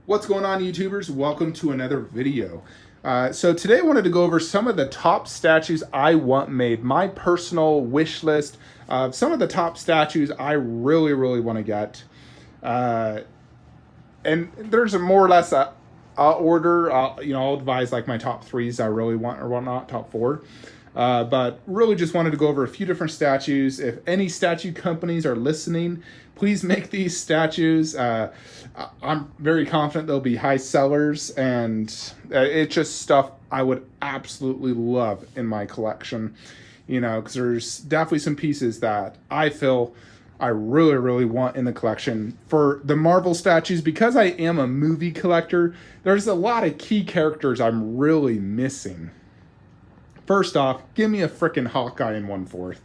What's going on, YouTubers? Welcome to another video. So today I wanted to go over some of the top statues I want made, my personal wish list of some of the top statues I really want to get. And there's a more or less a order. I'll advise like my top threes I really want or whatnot, top four. But really just wanted to go over a few different statues. If any statue companies are listening, please make these statues. I'm very confident they'll be high sellers, and it's just stuff I would absolutely love in my collection. Because there's definitely some pieces that I feel I really want in the collection. For the Marvel statues, because I am a movie collector, there's a lot of key characters I'm really missing. First off, give me a freaking Hawkeye in 1/4.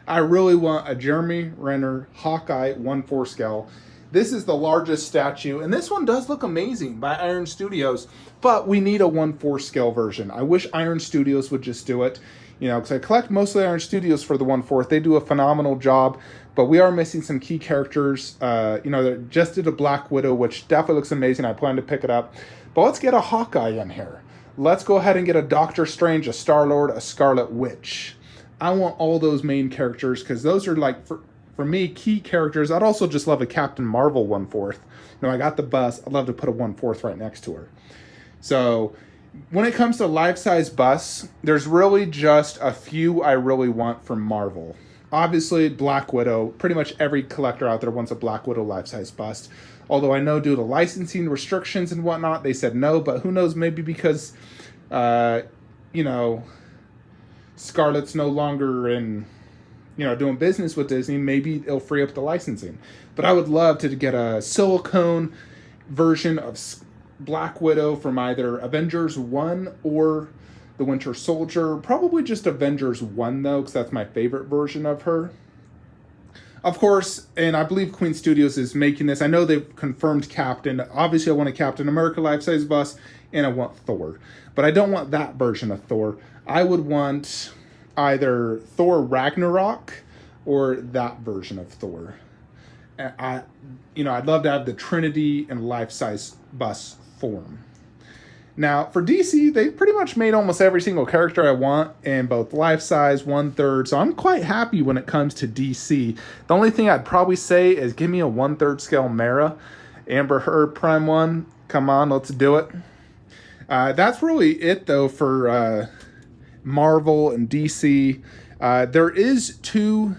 I really want a Jeremy Renner Hawkeye 1/4 scale. This is the largest statue, and this one does look amazing by Iron Studios, but we need a 1/4 scale version. I wish Iron Studios would just do it, because I collect mostly Iron Studios for the 1/4. They do a phenomenal job, but we are missing some key characters. They just did a Black Widow, which definitely looks amazing. I plan to pick it up, but let's get a Hawkeye in here. Let's go ahead and get a Doctor Strange, a Star-Lord, a Scarlet Witch. I want all those main characters because those are like, for me, key characters. I'd also just love a Captain Marvel 1/4. I got the bust. I'd love to put a 1/4 right next to her. So when it comes to life-size busts, there's really just a few I really want from Marvel. Obviously, Black Widow. Pretty much every collector out there wants a Black Widow life-size bust. Although I know due to licensing restrictions and whatnot, they said no, but who knows, maybe because, Scarlett's no longer in, doing business with Disney, maybe it'll free up the licensing. But I would love to get a silicone version of Black Widow from either Avengers 1 or the Winter Soldier. Probably just Avengers 1, though, because that's my favorite version of her. Of course, and I believe Queen Studios is making this. I know they've confirmed Captain. Obviously, I want a Captain America life-size bust, and I want Thor. But I don't want that version of Thor. I would want either Thor Ragnarok or that version of Thor. I'd love to have the Trinity and life-size bust form. Now, for DC, they pretty much made almost every single character I want in both life-size, 1/3, so I'm quite happy when it comes to DC. The only thing I'd probably say is give me a 1/3 scale Mara. Amber Heard Prime 1. Come on, let's do it. That's really it, though, for Marvel and DC. There is two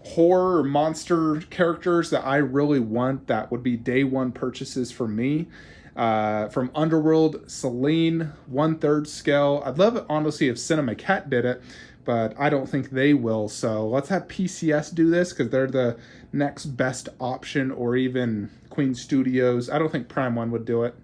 horror monster characters that I really want that would be day one purchases for me. From Underworld, Selene, 1/3 scale. I'd love it, honestly, if Cinema Cat did it, but I don't think they will. So let's have PCS do this because they're the next best option, or even Queen Studios. I don't think Prime 1 would do it,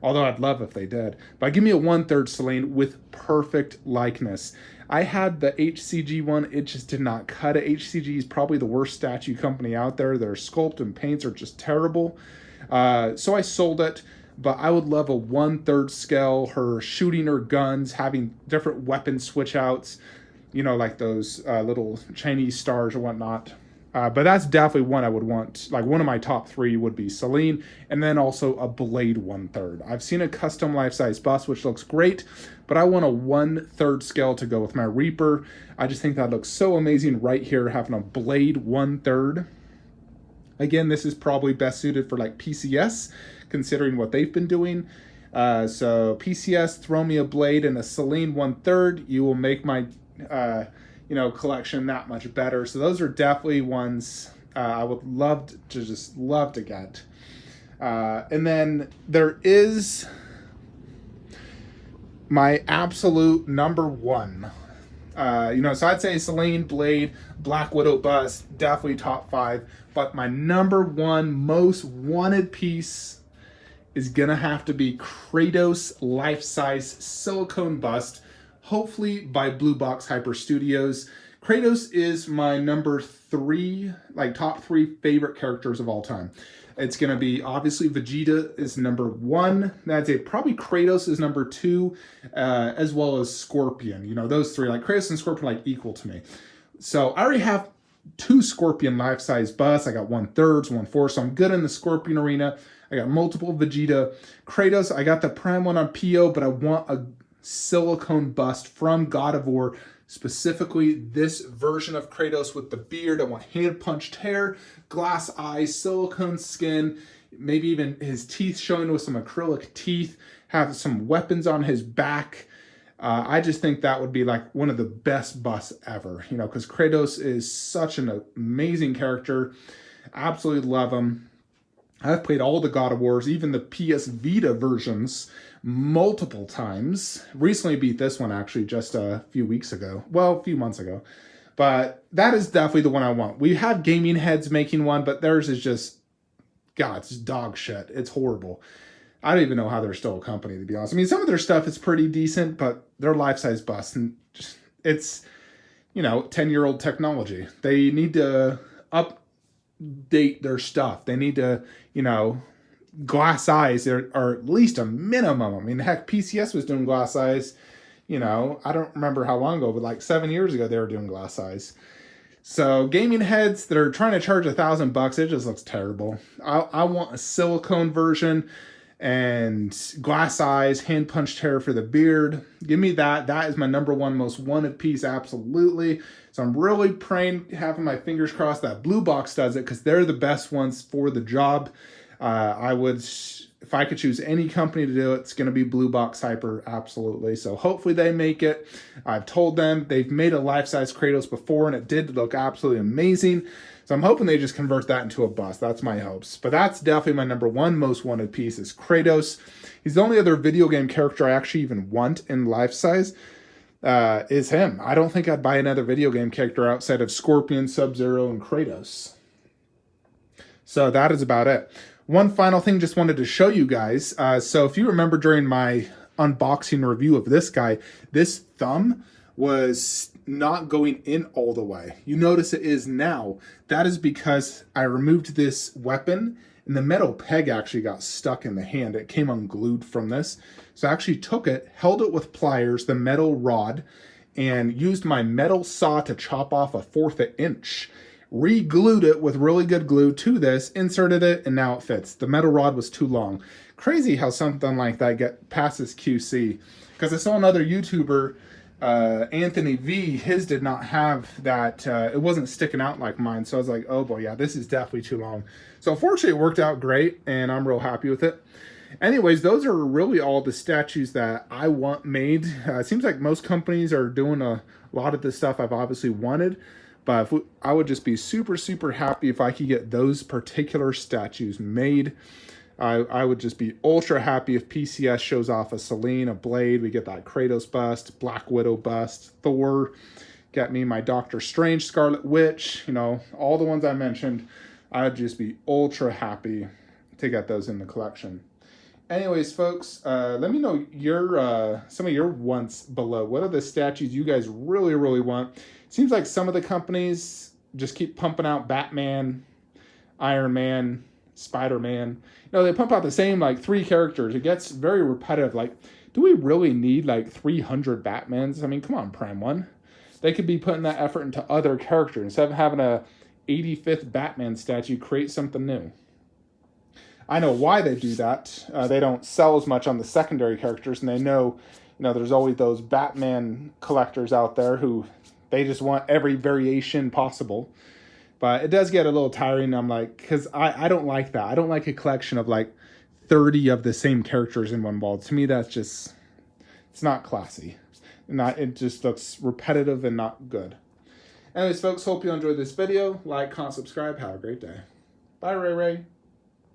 although I'd love if they did. But give me a 1/3 Selene with perfect likeness. I had the HCG one. It just did not cut it. HCG is probably the worst statue company out there. Their sculpt and paints are just terrible. So I sold it. But I would love a 1/3 scale, her shooting her guns, having different weapon switch outs, like those little Chinese stars or whatnot. But that's definitely one I would want. Like, one of my top three would be Selene, and then also a Blade 1/3. I've seen a custom life-size bust, which looks great, but I want a 1/3 scale to go with my Reaper. I just think that looks so amazing right here, having a Blade 1/3. Again, this is probably best suited for like PCS, considering what they've been doing. So PCS, throw me a Blade and a Selene 1/3. You will make my, collection that much better. So those are definitely ones I would love to get. And then there is my absolute number one. So I'd say Selene, Blade, Black Widow bust, definitely top 5. But my number one most wanted piece is gonna have to be Kratos life-size silicone bust, hopefully by Blue Box Hyper Studios. Kratos is my number 3, top 3 favorite characters of all time. It's gonna be, obviously, Vegeta is number 1. I'd say probably Kratos is number 2, as well as Scorpion. Those three, Kratos and Scorpion, equal to me. So I already have 2 Scorpion life-size busts. I got 1/3, 1/4, so I'm good in the Scorpion arena. I got multiple Vegeta. Kratos, I got the Prime one on PO, but I want a silicone bust from God of War, specifically this version of Kratos with the beard. I want hand-punched hair, glass eyes, silicone skin, maybe even his teeth showing with some acrylic teeth, have some weapons on his back. I just think that would be like one of the best busts ever, you know, because Kratos is such an amazing character. Absolutely love him. I've played all the God of Wars, even the PS Vita versions, multiple times. Recently beat this one, actually, just a few weeks ago. Well, a few months ago. But that is definitely the one I want. We have Gaming Heads making one, but theirs is just, God, it's dog shit. It's horrible. I don't even know how they're still a company, to be honest. I mean, some of their stuff is pretty decent, but they're life-size busts. And it's, you know, 10-year-old technology. They need to update their stuff. They need to, you know, glass eyes are at least a minimum. I mean, heck, PCS was doing glass eyes, you know, I don't remember how long ago, but like 7 years ago, they were doing glass eyes. So Gaming Heads that are trying to charge $1,000, it just looks terrible. I want a silicone version and glass eyes, hand punched hair for the beard. Give me that. That is my #1 most wanted piece, absolutely. So I'm really praying, having my fingers crossed that Blue Box does it, because they're the best ones for the job. I would, if I could choose any company to do it, it's going to be Blue Box Hyper, absolutely. So hopefully they make it. I've told them they've made a life-size Kratos before, and it did look absolutely amazing. So I'm hoping they just convert that into a bust. That's my hopes. But that's definitely my #1 most wanted piece is Kratos. He's the only other video game character I actually even want in life-size is him. I don't think I'd buy another video game character outside of Scorpion, Sub-Zero, and Kratos. So that is about it. One final thing just wanted to show you guys. So if you remember during my unboxing review of this guy, this thumb was not going in all the way. You notice it is now. That is because I removed this weapon and the metal peg actually got stuck in the hand. It came unglued from this. So I actually took it, held it with pliers, the metal rod, and used my metal saw to chop off 1/4 inch. Re-glued it with really good glue to this, inserted it, and now it fits. The metal rod was too long. Crazy how something like that passes QC. Because I saw another YouTuber, Anthony V, his did not have that, it wasn't sticking out like mine. So I was like, oh boy, yeah, this is definitely too long. So fortunately it worked out great, and I'm real happy with it. Anyways, those are really all the statues that I want made. It seems like most companies are doing a lot of the stuff I've obviously wanted. But I would just be super, super happy if I could get those particular statues made. I would just be ultra happy if PCS shows off a Selene, a Blade. We get that Kratos bust, Black Widow bust, Thor. Get me my Doctor Strange, Scarlet Witch. You know, all the ones I mentioned. I'd just be ultra happy to get those in the collection. Anyways, folks, let me know your some of your wants below. What are the statues you guys really, really want? Seems like some of the companies just keep pumping out Batman, Iron Man, Spider-Man. You know, they pump out the same, like, 3 characters. It gets very repetitive. Like, do we really need, like, 300 Batmans? I mean, come on, Prime One. They could be putting that effort into other characters. Instead of having a 85th Batman statue, create something new. I know why they do that. They don't sell as much on the secondary characters, and they know, you know, there's always those Batman collectors out there who they just want every variation possible. But it does get a little tiring. I'm like, because I don't like that. I don't like a collection of like 30 of the same characters in one ball. To me, that's just, it's not classy. It just looks repetitive and not good. Anyways, folks, hope you enjoyed this video. Like, comment, subscribe. Have a great day. Bye, Ray Ray.